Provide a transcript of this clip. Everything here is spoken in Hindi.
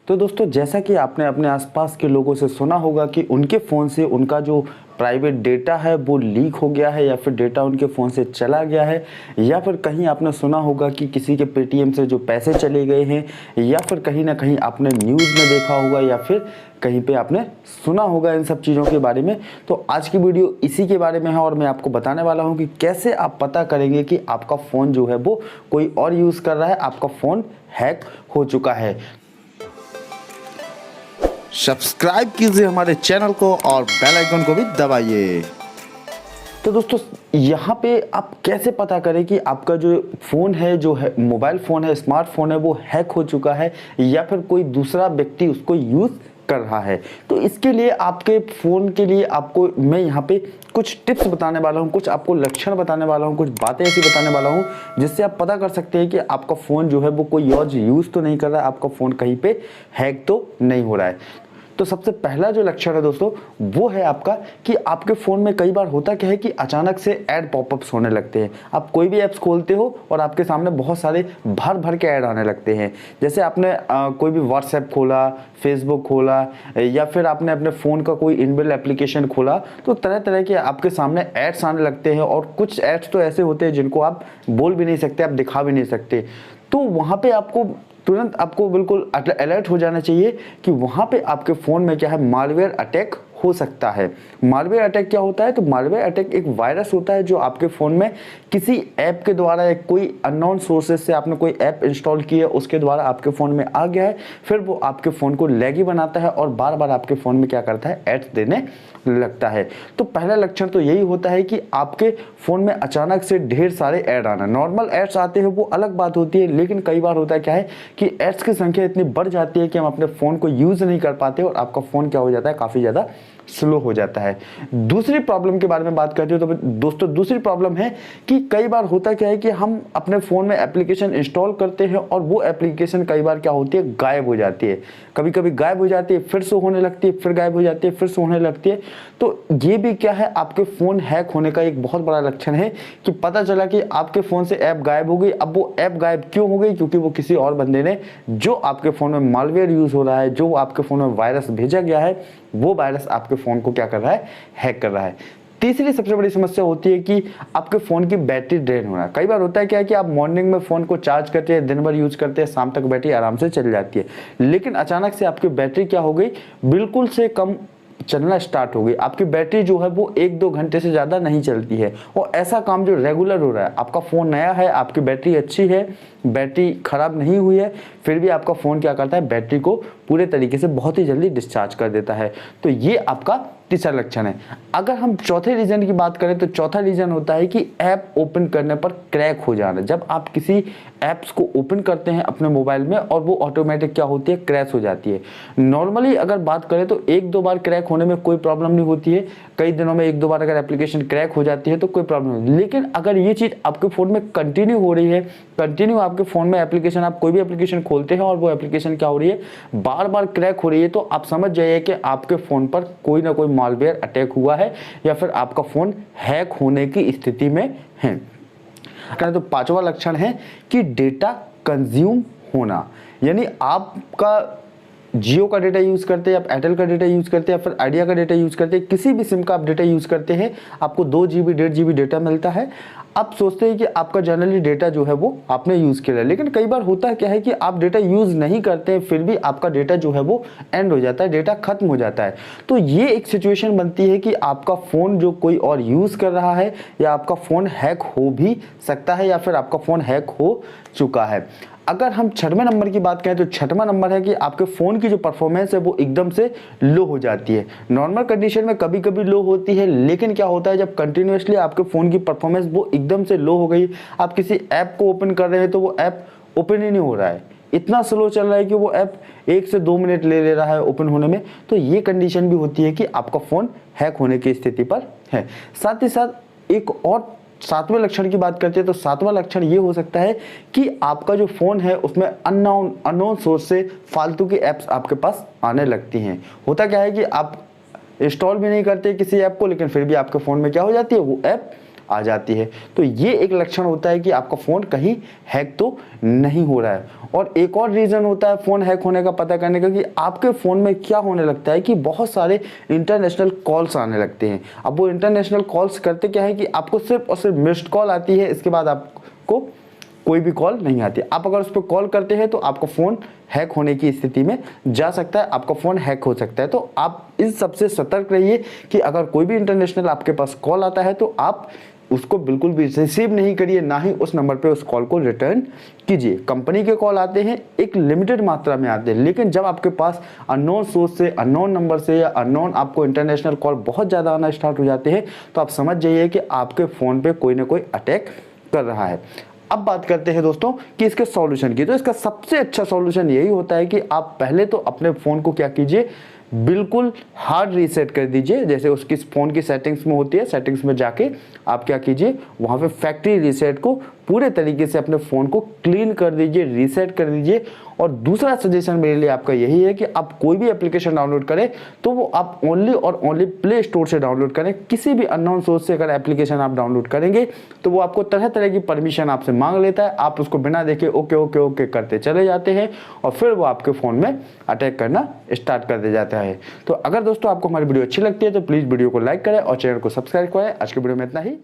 तो दोस्तों जैसा कि आपने अपने आसपास के लोगों से सुना होगा कि उनके फ़ोन से उनका जो प्राइवेट डेटा है वो लीक हो गया है या फिर डेटा उनके फ़ोन से चला गया है, या फिर कहीं आपने सुना होगा कि किसी के पेटीएम से जो पैसे चले गए हैं, या फिर कहीं ना कहीं आपने न्यूज़ में देखा होगा या फिर कहीं पे आपने सुना होगा इन सब चीज़ों के बारे में। तो आज की वीडियो इसी के बारे में है और मैं आपको बताने वाला हूँ कि कैसे आप पता करेंगे कि आपका फ़ोन जो है वो कोई और यूज़ कर रहा है, आपका फ़ोन हैक हो चुका है। सब्सक्राइब कीजिए हमारे चैनल को और बेल आइकन को भी दबाइए। तो दोस्तों यहाँ पे आप कैसे पता करें कि आपका जो फ़ोन है, जो है मोबाइल फ़ोन है, स्मार्टफोन है, वो हैक हो चुका है या फिर कोई दूसरा व्यक्ति उसको यूज़ कर रहा है। तो इसके लिए आपके फ़ोन के लिए आपको मैं यहाँ पे कुछ टिप्स बताने वाला हूँ, कुछ आपको लक्षण बताने वाला हूँ, कुछ बातें ऐसी बताने वाला हूँ जिससे आप पता कर सकते हैं कि आपका फ़ोन जो है वो कोई और यूज़ तो नहीं कर रहा है, आपका फ़ोन कहीं पे हैक तो नहीं हो रहा है। तो सबसे पहला जो लक्षण है दोस्तों वो है आपका कि आपके फ़ोन में कई बार होता क्या है कि अचानक से ऐड पॉपअप्स होने लगते हैं। आप कोई भी ऐप्स खोलते हो और आपके सामने बहुत सारे भर भर के ऐड आने लगते हैं। जैसे आपने कोई भी व्हाट्सएप खोला, फेसबुक खोला या फिर आपने अपने फ़ोन का कोई इनबिल्ट एप्लीकेशन खोला तो तरह तरह के आपके सामने ऐड्स आने लगते हैं और कुछ ऐड्स तो ऐसे होते हैं जिनको आप बोल भी नहीं सकते, आप दिखा भी नहीं सकते। तो वहाँ पे आपको तुरंत आपको बिल्कुल अलर्ट हो जाना चाहिए कि वहाँ पे आपके फ़ोन में क्या है, मालवेयर अटैक हो सकता है। मालवेयर अटैक क्या होता है? तो मालवेयर अटैक एक वायरस होता है जो आपके फ़ोन में किसी ऐप के द्वारा या कोई अननोन सोर्सेज से आपने कोई ऐप इंस्टॉल की है उसके द्वारा आपके फ़ोन में आ गया है, फिर वो आपके फ़ोन को लैगी बनाता है और बार बार आपके फ़ोन में क्या करता है, एड्स देने लगता है। तो पहला लक्षण तो यही होता है कि आपके फ़ोन में अचानक से ढेर सारे ऐड आना। नॉर्मल ऐड्स आते हैं वो अलग बात होती है, लेकिन कई बार होता है क्या है कि ऐड्स की संख्या इतनी बढ़ जाती है कि हम अपने फ़ोन को यूज़ नहीं कर पाते और आपका फ़ोन क्या हो जाता है, काफ़ी ज़्यादा स्लो हो जाता है। दूसरी प्रॉब्लम के बारे में बात करते हो तो दोस्तों दूसरी प्रॉब्लम है कि कई बार होता क्या है कि हम अपने फ़ोन में एप्लीकेशन इंस्टॉल करते हैं और वो एप्लीकेशन कई बार क्या होती है, गायब हो जाती है। कभी कभी गायब हो जाती है, फिर से होने लगती है, फिर गायब हो जाती है, फिर से होने लगती है। तो ये भी क्या है, आपके फ़ोन हैक होने का एक बहुत बड़ा लक्षण है कि पता चला कि आपके फ़ोन से ऐप गायब हो गई। अब वो ऐप गायब क्यों हो गई? क्योंकि वो किसी और बंदे ने, जो आपके फ़ोन में मालवेयर यूज़ हो रहा है, जो आपके फ़ोन में वायरस भेजा गया है, वो वायरस आपके फ़ोन को क्या कर रहा है, हैक कर रहा है। तीसरी सबसे बड़ी समस्या होती है कि आपके फ़ोन की बैटरी ड्रेन होना। कई बार होता है क्या है कि आप मॉर्निंग में फ़ोन को चार्ज करते हैं, दिन भर यूज़ करते हैं, शाम तक बैटरी आराम से चल जाती है, लेकिन अचानक से आपकी बैटरी क्या हो गई, बिल्कुल से कम चलना स्टार्ट हो गई। आपकी बैटरी जो है वो 1-2 घंटे से ज़्यादा नहीं चलती है और ऐसा काम जो रेगुलर हो रहा है। आपका फ़ोन नया है, आपकी बैटरी अच्छी है, बैटरी ख़राब नहीं हुई है, फिर भी आपका फ़ोन क्या करता है, बैटरी को पूरे तरीके से बहुत ही जल्दी डिस्चार्ज कर देता है। तो ये आपका तीसरा लक्षण है। अगर हम चौथे रीज़न की बात करें तो चौथा रीज़न होता है कि ऐप ओपन करने पर क्रैक हो जाना। जब आप किसी ऐप्स को ओपन करते हैं अपने मोबाइल में और वो ऑटोमेटिक क्या होती है, क्रैश हो जाती है। नॉर्मली अगर बात करें तो 1-2 बार क्रैक होने में कोई प्रॉब्लम नहीं होती है, कई दिनों में 1-2 बार अगर एप्लीकेशन क्रैक हो जाती है तो कोई प्रॉब्लम नहीं। लेकिन अगर ये चीज़ आपके फ़ोन में कंटिन्यू हो रही है, कंटिन्यू आपके फ़ोन में एप्लीकेशन, आप कोई भी एप्लीकेशन खोलते हैं और वो एप्लीकेशन क्या हो रही है, बार बार क्रैक हो रही है, तो आप समझ जाइए कि आपके फ़ोन पर कोई ना कोई मालवेयर अटैक हुआ है या फिर आपका फ़ोन हैक होने की स्थिति में है। तो पांचवा लक्षण है कि डेटा कंज्यूम होना, यानी आपका जियो का डेटा यूज़ करते हैं, आप एयरटेल का डेटा यूज़ करते हैं या फिर आइडिया का डेटा यूज़ करते हैं, किसी भी सिम का आप डेटा यूज़ करते हैं, आपको 2 GB 1.5 GB डेटा मिलता है। आप सोचते हैं कि आपका जनरली डेटा जो है वो आपने यूज़ किया है, लेकिन कई बार होता है क्या है कि आप डेटा यूज़ नहीं करते हैं, फिर भी आपका डेटा जो है वो एंड हो जाता है, डेटा खत्म हो जाता है। तो ये एक सिचुएशन बनती है कि आपका फ़ोन जो कोई और यूज़ कर रहा है या आपका फ़ोन हैक हो भी सकता है या फिर आपका फ़ोन हैक हो चुका है। अगर हम छठवें नंबर की बात करें तो छठवां नंबर है कि आपके फ़ोन की जो परफॉर्मेंस है वो एकदम से लो हो जाती है। नॉर्मल कंडीशन में कभी कभी लो होती है, लेकिन क्या होता है जब कंटिन्यूसली आपके फ़ोन की परफॉर्मेंस वो एकदम से लो हो गई, आप किसी ऐप को ओपन कर रहे हैं तो वो ऐप ओपन ही नहीं हो रहा है, इतना स्लो चल रहा है कि वो ऐप 1 से 2 मिनट ले रहा है ओपन होने में, तो ये कंडीशन भी होती है कि आपका फ़ोन हैक होने की स्थिति पर है। साथ ही साथ एक और 7वें लक्षण की बात करते हैं तो 7वां लक्षण ये हो सकता है कि आपका जो फ़ोन है उसमें अननोन सोर्स से फालतू की ऐप्स आपके पास आने लगती हैं। होता क्या है कि आप इंस्टॉल भी नहीं करते किसी ऐप को, लेकिन फिर भी आपके फ़ोन में क्या हो जाती है, वो ऐप आ जाती है। तो ये एक लक्षण होता है कि आपका फ़ोन कहीं हैक तो नहीं हो रहा है। और एक और रीज़न होता है फ़ोन हैक होने का पता करने का कि आपके फ़ोन में क्या होने लगता है कि बहुत सारे इंटरनेशनल कॉल्स आने लगते हैं। अब वो इंटरनेशनल कॉल्स करते क्या है कि आपको सिर्फ और सिर्फ मिस्ड कॉल आती है, इसके बाद आपको कोई भी कॉल नहीं आती। आप अगर उस पर कॉल करते हैं तो आपका फ़ोन हैक होने की स्थिति में जा सकता है, आपका फ़ोन हैक हो सकता है। तो आप इस सबसे सतर्क रहिए कि अगर कोई भी इंटरनेशनल आपके पास कॉल आता है तो आप उसको बिल्कुल भी रिसीव नहीं करिए, ना ही उस नंबर पे उस कॉल को रिटर्न कीजिए। कंपनी के कॉल आते हैं, एक लिमिटेड मात्रा में आते हैं, लेकिन जब आपके पास अननोन सोर्स से, अननोन नंबर से या अननोन आपको इंटरनेशनल कॉल बहुत ज़्यादा आना स्टार्ट हो जाते हैं तो आप समझ जाइए कि आपके फ़ोन पे कोई ना कोई अटैक कर रहा है। अब बात करते हैं दोस्तों कि इसके सॉल्यूशन की। तो इसका सबसे अच्छा सॉल्यूशन यही होता है कि आप पहले तो अपने फ़ोन को क्या कीजिए, बिल्कुल हार्ड रीसेट कर दीजिए। जैसे उसकी फ़ोन की सेटिंग्स में होती है, सेटिंग्स में जाके आप क्या कीजिए, वहाँ पे फैक्ट्री रीसेट को पूरे तरीके से अपने फ़ोन को क्लीन कर दीजिए, रीसेट कर दीजिए। और दूसरा सजेशन मेरे लिए आपका यही है कि आप कोई भी एप्लीकेशन डाउनलोड करें तो वो आप ओनली और ओनली प्ले स्टोर से डाउनलोड करें। किसी भी अननोन सोर्स से अगर एप्लीकेशन आप डाउनलोड करेंगे तो वो आपको तरह तरह की परमिशन आपसे मांग लेता है, आप उसको बिना देखे ओके ओके ओके करते चले जाते हैं और फिर वो आपके फ़ोन में अटैक करना स्टार्ट कर दे जाता है। तो अगर दोस्तों आपको हमारी वीडियो अच्छी लगती है तो प्लीज़ वीडियो को लाइक करें और चैनल को सब्सक्राइब करें। आज की वीडियो में इतना ही।